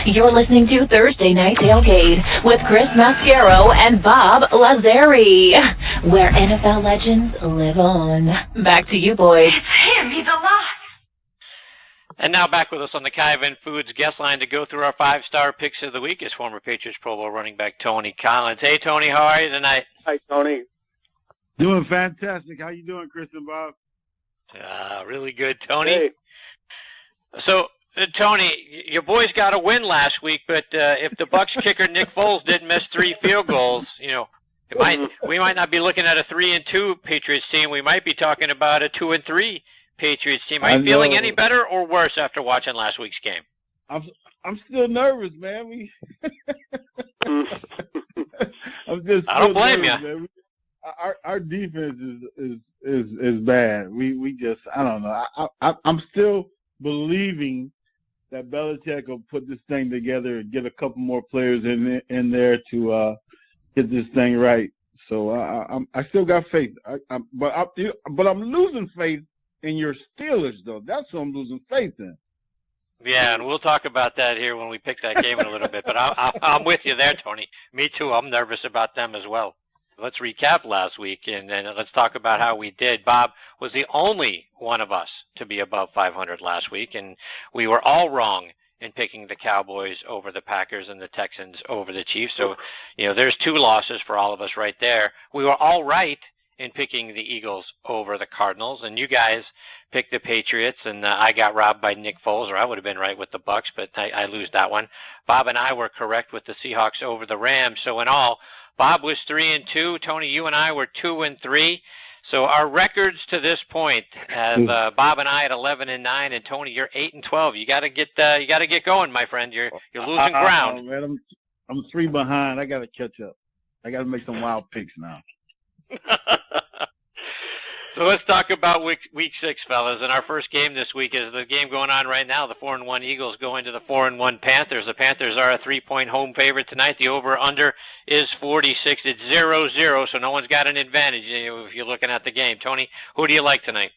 You're listening to Thursday Night Tailgate with Chris Mascaro and Bob Lazari, where NFL legends live on. Back to you, boys. It's him. He's alive. And now back with us on the Kaiven Foods guest line to go through our five-star picks of the week is former Patriots Pro Bowl running back Tony Collins. Hey, Tony, how are you tonight? Hi, Tony. Doing fantastic. How you doing, Chris and Bob? Really good, Tony. Hey. So, Tony, your boys got a win last week, but if the Bucs kicker Nick Foles didn't miss 3 field goals, we might not be looking at a 3-2 Patriots team. We might be talking about a 2-3 Patriots team. Are you feeling any better or worse after watching last week's game? I'm still nervous, man. I don't blame you. Our defense is bad. We just I don't know. I'm still believing that Belichick will put this thing together and get a couple more players in there to get this thing right. So I still got faith. But I'm losing faith in your Steelers, though. That's what I'm losing faith in. Yeah, and we'll talk about that here when we pick that game in a little bit. But I'm with you there, Tony. Me too. I'm nervous about them as well. Let's recap last week, and then let's talk about how we did. Bob was the only one of us to be above 500 last week, and we were all wrong in picking the Cowboys over the Packers and the Texans over the Chiefs. So, there's 2 losses for all of us right there. We were all right in picking the Eagles over the Cardinals, and you guys picked the Patriots, and I got robbed by Nick Foles, or I would have been right with the Bucs, but I lose that one. Bob and I were correct with the Seahawks over the Rams. So in all, Bob was 3-2. Tony, you and I were 2-3. So our records to this point have Bob and I at 11-9, and Tony, you're 8-12. You got to get going, my friend. You're losing ground. Man, I'm 3 behind. I got to catch up. I got to make some wild picks now. So let's talk about week 6, fellas. And our first game this week is the game going on right now. The 4-1 Eagles going to the 4-1 Panthers. The Panthers are a 3-point home favorite tonight. The over/under is 46. It's 0-0, so no one's got an advantage if you're looking at the game. Tony, who do you like tonight?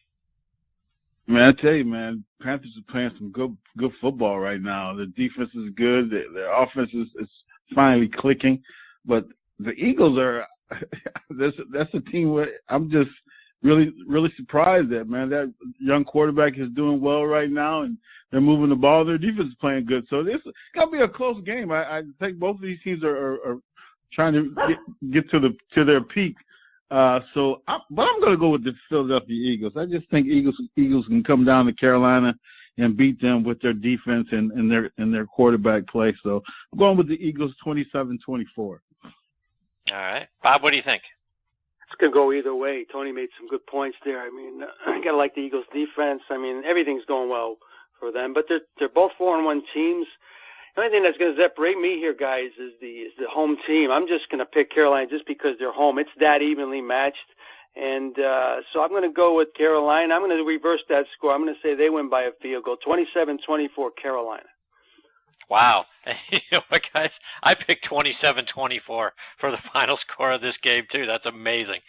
Man, I tell you, man, Panthers are playing some good football right now. The defense is good. Their offense is finally clicking. But the Eagles are that's a team where I'm just really, really surprised at, man. That young quarterback is doing well right now, and they're moving the ball. Their defense is playing good. So it's got to be a close game. I think both of these teams are trying to get to their peak. But I'm going to go with the Philadelphia Eagles. I just think Eagles can come down to Carolina and beat them with their defense and their quarterback play. So I'm going with the Eagles 27-24. All right. Bob, what do you think? It's going to go either way. Tony made some good points there. I mean, I got to like the Eagles' defense. I mean, everything's going well for them. But they're both 4-1 teams. The only thing that's going to separate me here, guys, is the home team. I'm just going to pick Carolina just because they're home. It's that evenly matched. And so I'm going to go with Carolina. I'm going to reverse that score. I'm going to say they win by a field goal, 27-24 Carolina. Wow. You know what, guys? I picked 27-24 for the final score of this game, too. That's amazing.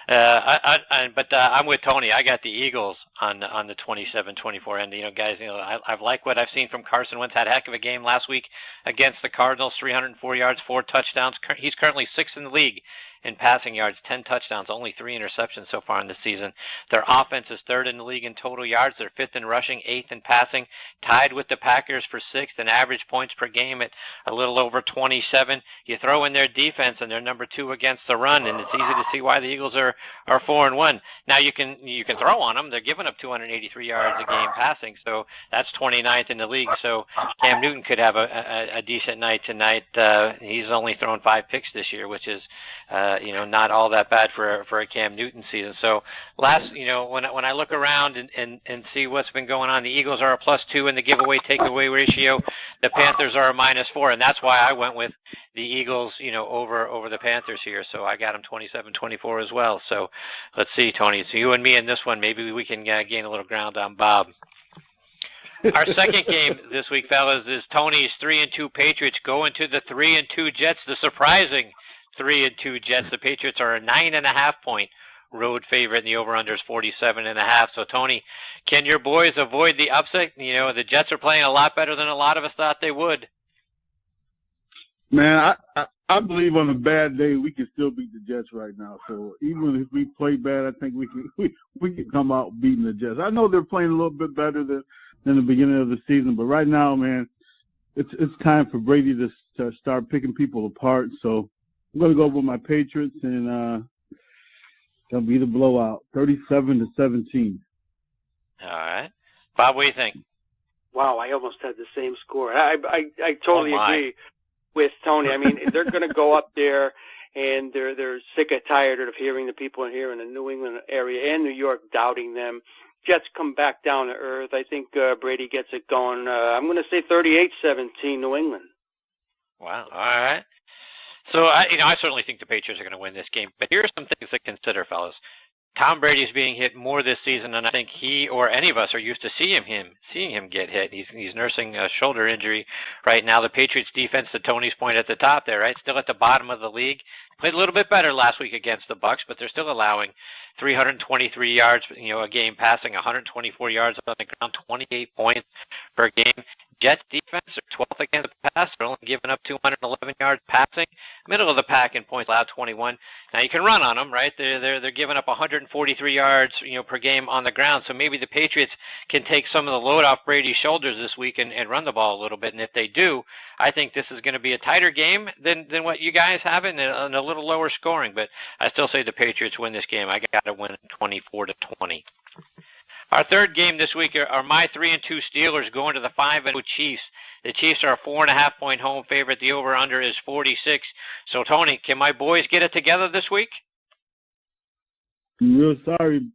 But I'm with Tony. I got the Eagles on the 27-24 end. Guys, I've liked what I've seen from Carson Wentz. Had a heck of a game last week against the Cardinals, 304 yards, 4 touchdowns. He's currently 6th in the league in passing yards, 10 touchdowns, only 3 interceptions so far in the season. Their offense is 3rd in the league in total yards. They're 5th in rushing, 8th in passing, tied with the Packers for 6th in average points per game at a little over 27. You throw in their defense, and they're number 2 against the run, and it's easy to see why the Eagles are 4-1. Now you can throw on them. They're giving up 283 yards a game passing, so that's 29th in the league. So Cam Newton could have a decent night tonight. He's only thrown 5 picks this year, which is not all that bad for a Cam Newton season. So when I look around and see what's been going on, the Eagles are a +2 in the giveaway takeaway ratio. The Panthers are a -4, and that's why I went with the Eagles, over the Panthers here. So I got them 27-24 as well. So let's see, Tony. So you and me in this one, maybe we can gain a little ground on Bob. Our second game this week, fellas, is Tony's 3-2 Patriots going to the 3-2 Jets. The surprising 3-2 Jets. The Patriots are a 9.5-point road favorite, and the over/under is 47.5. So, Tony, can your boys avoid the upset? The Jets are playing a lot better than a lot of us thought they would. Man, I believe on a bad day we can still beat the Jets right now. So even if we play bad, I think we can come out beating the Jets. I know they're playing a little bit better than the beginning of the season, but right now, man, it's time for Brady to start picking people apart. So I'm gonna go with my Patriots, and gonna be the blowout, 37-17. All right, Bob, what do you think? Wow, I almost had the same score. I totally agree with Tony. I mean, they're going to go up there, and they're sick and tired of hearing the people here in the New England area and New York doubting them. Jets come back down to earth. I think Brady gets it going. I'm going to say 38-17 New England. Wow. All right. So I certainly think the Patriots are going to win this game. But here are some things to consider, fellas. Tom Brady is being hit more this season than I think he or any of us are used to seeing him get hit. He's nursing a shoulder injury right now. The Patriots defense, to Tony's point at the top there, right, still at the bottom of the league. Played a little bit better last week against the Bucs, but they're still allowing 323 yards, a game passing, 124 yards on the ground, 28 points per game. Jets defense are 12th against the pass. They're only giving up 211 yards passing. Middle of the pack in points allowed, 21. Now you can run on them, right? They're giving up 143 yards, per game on the ground. So maybe the Patriots can take some of the load off Brady's shoulders this week and run the ball a little bit. And if they do, I think this is going to be a tighter game than what you guys have and a little lower scoring. But I still say the Patriots win this game. I got to win 24-20. Our third game this week are my 3-2 Steelers going to the 5-0 Chiefs. The Chiefs are a 4.5-point home favorite. The over/under is 46. So, Tony, can my boys get it together this week? I'm real sorry,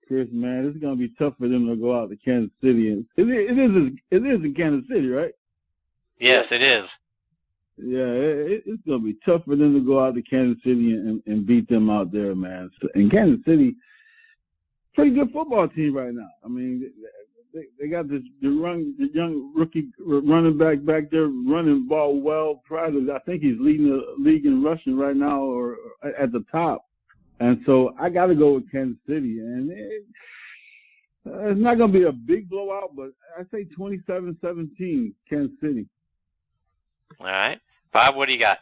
Chris, man. This is going to be tough for them to go out to Kansas City. And it is in Kansas City, right? Yes, it is. Yeah, it's going to be tough for them to go out to Kansas City and beat them out there, man. And Kansas City, pretty good football team right now. I mean, they got the young rookie running back there running ball well. I think he's leading the league in rushing right now or at the top. And so I got to go with Kansas City. And it's not going to be a big blowout, but I say 27-17 Kansas City. All right. Bob, what do you got?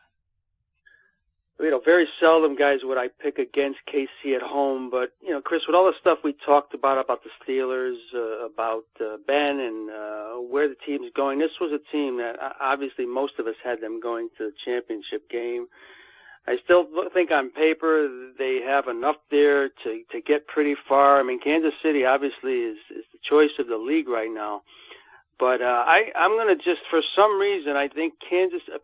Very seldom, guys, would I pick against KC at home. But, Chris, with all the stuff we talked about the Steelers, about Ben and where the team's going, this was a team that obviously most of us had them going to the championship game. I still think on paper they have enough there to get pretty far. I mean, Kansas City obviously is the choice of the league right now. But I'm going to just, for some reason, I think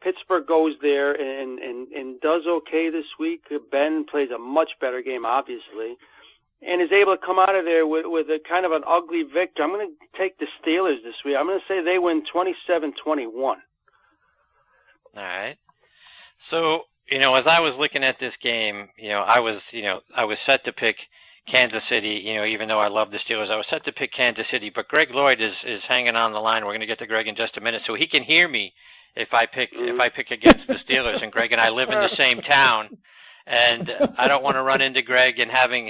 Pittsburgh goes there and does okay this week. Ben plays a much better game, obviously, and is able to come out of there with a kind of an ugly victory. I'm going to take the Steelers this week. I'm going to say they win 27-21. All right. So, as I was looking at this game, I was set to pick Kansas City, even though I love the Steelers, I was set to pick Kansas City, but Greg Lloyd is hanging on the line. We're going to get to Greg in just a minute, so he can hear me if I pick against the Steelers. And Greg and I live in the same town, and I don't want to run into Greg and having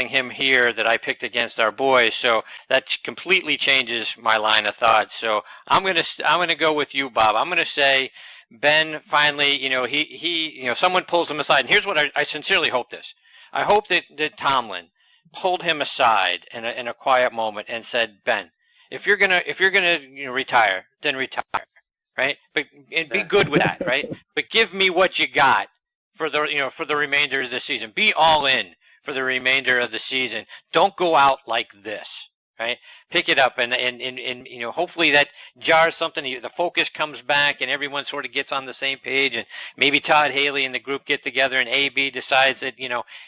him hear that I picked against our boys. So that completely changes my line of thought. So I'm going to go with you, Bob. I'm going to say Ben finally, he someone pulls him aside. And here's what I sincerely hope this. I hope that Tomlin pulled him aside in a quiet moment and said, Ben, if you're gonna retire, then retire, right? But and be good with that, right? But give me what you got for the remainder of the season. Be all in for the remainder of the season. Don't go out like this, right? Pick it up and hopefully that jars something. The focus comes back and everyone sort of gets on the same page, and maybe Todd Haley and the group get together and AB decides that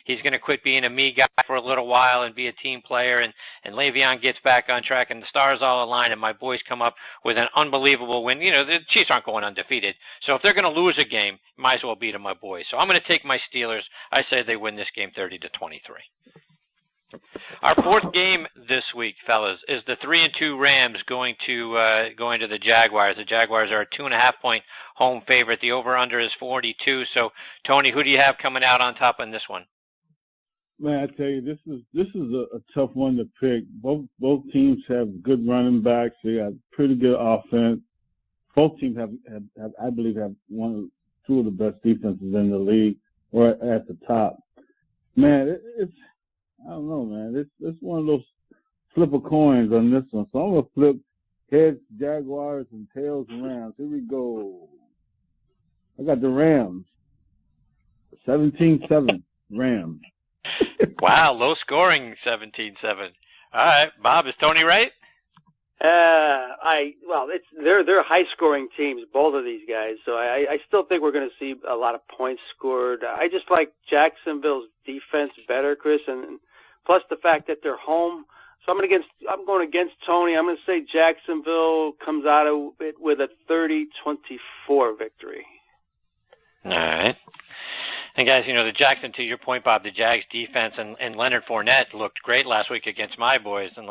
he's going to quit being a me guy for a little while and be a team player, and Le'Veon gets back on track and the stars all align and my boys come up with an unbelievable win. The Chiefs aren't going undefeated, so if they're going to lose a game, might as well beat them, my boys. So I'm going to take my Steelers. I say they win this game 30-23. Our fourth game this week, fellas, is the 3-2 Rams going to the Jaguars. The Jaguars are a 2.5-point home favorite. The over/under is 42. So, Tony, who do you have coming out on top on this one? Man, I tell you, this is a tough one to pick. Both teams have good running backs. They got pretty good offense. both teams have I believe, have two of the best defenses in the league, or at the top. Man, it's I don't know, man. It's one of those flip of coins on this one. So I'm gonna flip heads Jaguars and tails Rams. Here we go. I got the Rams. 17-7 Rams. Wow, low scoring 17-7. All right, Bob, is Tony right? They're high scoring teams, both of these guys. So I still think we're going to see a lot of points scored. I just like Jacksonville's defense better, Chris, and plus the fact that they're home. So I'm going against Tony. I'm going to say Jacksonville comes out of it with a 30-24 victory. All right. And guys, the Jackson, to your point, Bob, the Jags defense and Leonard Fournette looked great last week against my boys. And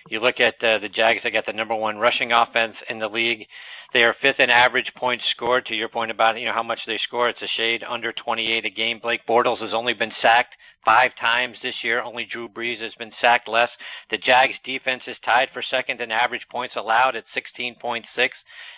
you look at the Jags, they got the number one rushing offense in the league. They are fifth in average points scored. To your point about how much they score, it's a shade under 28 a game. Blake Bortles has only been sacked 5 times this year. Only Drew Brees has been sacked less. The Jags defense is tied for second in average points allowed at 16.6,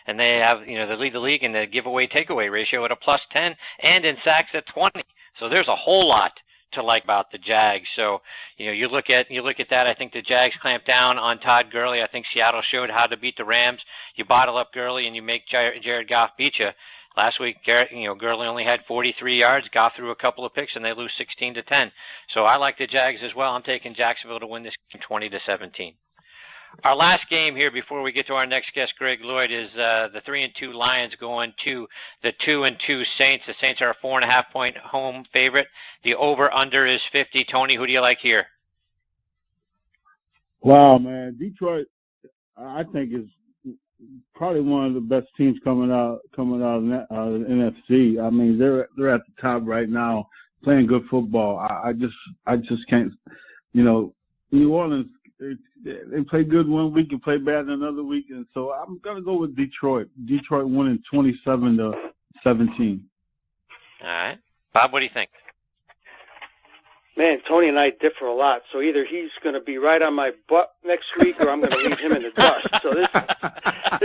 and they have they lead the league in the giveaway takeaway ratio at a +10 and in sacks at 20. So there's a whole lot to like about the Jags. So you look at that. I think the Jags clamped down on Todd Gurley. I think Seattle showed how to beat the Rams. You bottle up Gurley and you make Jared Goff beat you. Last week, Gurley only had 43 yards. Goff threw a couple of picks, and they lose 16-10. So I like the Jags as well. I'm taking Jacksonville to win this game 20-17. Our last game here before we get to our next guest, Greg Lloyd, is the 3-2 Lions going to the 2-2 Saints. The Saints are a 4.5-point home favorite. The over/under is 50. Tony, who do you like here? Wow, man, Detroit, I think is probably one of the best teams coming out of the NFC. I mean, they're at the top right now, playing good football. I just can't. New Orleans, they play good one week and play bad another week, and so I'm gonna go with Detroit. Detroit winning 27-17. All right, Bob, what do you think? Man, Tony and I differ a lot. So either he's going to be right on my butt next week, or I'm going to leave him in the dust. So this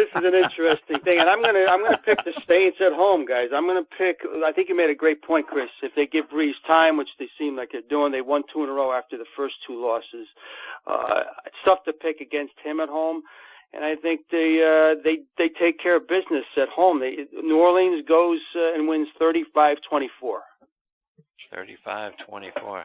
is an interesting thing, and I'm going to pick the Saints at home, guys. I'm going to pick. I think you made a great point, Chris. If they give Brees time, which they seem like they're doing, they won 2 in a row after the first 2 losses. It's tough to pick against him at home, and I think they take care of business at home. New Orleans goes and wins 35-24. 35-24. All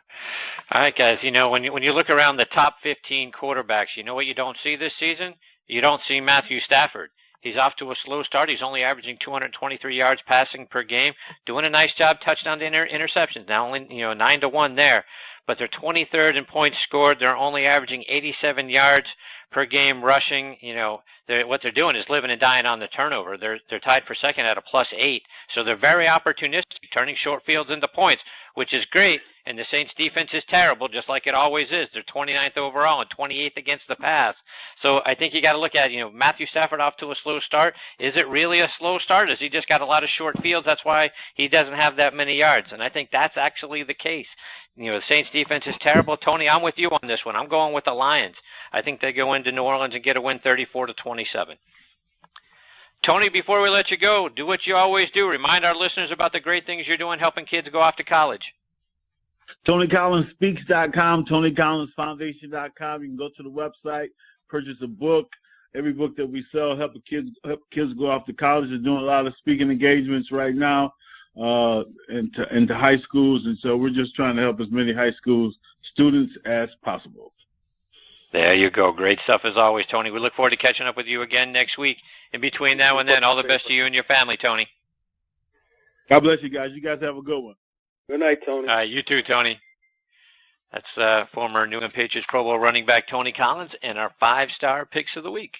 right, guys. When you look around the top 15 quarterbacks, what you don't see this season? You don't see Matthew Stafford. He's off to a slow start. He's only averaging 223 yards passing per game, doing a nice job touchdown to interceptions. Now only 9-1 there, but they're 23rd in points scored. They're only averaging 87 yards per game rushing. What they're doing is living and dying on the turnover. They're tied for second at a +8, so they're very opportunistic, turning short fields into points, which is great. And the Saints' defense is terrible, just like it always is. They're 29th overall and 28th against the pass. So I think you got to look at Matthew Stafford off to a slow start. Is it really a slow start? Has he just got a lot of short fields? That's why he doesn't have that many yards. And I think that's actually the case. The Saints' defense is terrible. Tony, I'm with you on this one. I'm going with the Lions. I think they go into New Orleans and get a win 34-27. Tony, before we let you go, do what you always do. Remind our listeners about the great things you're doing helping kids go off to college. TonyCollinsSpeaks.com, TonyCollinsFoundation.com. You can go to the website, purchase a book. Every book that we sell help kids go off to college. They're doing a lot of speaking engagements right now into high schools, and so we're just trying to help as many high school students as possible. There you go. Great stuff as always, Tony. We look forward to catching up with you again next week. In between now and then, all the best to you and your family, Tony. God bless you guys. You guys have a good one. Good night, Tony. You too, Tony. That's former New England Patriots Pro Bowl running back Tony Collins and our 5-star picks of the week.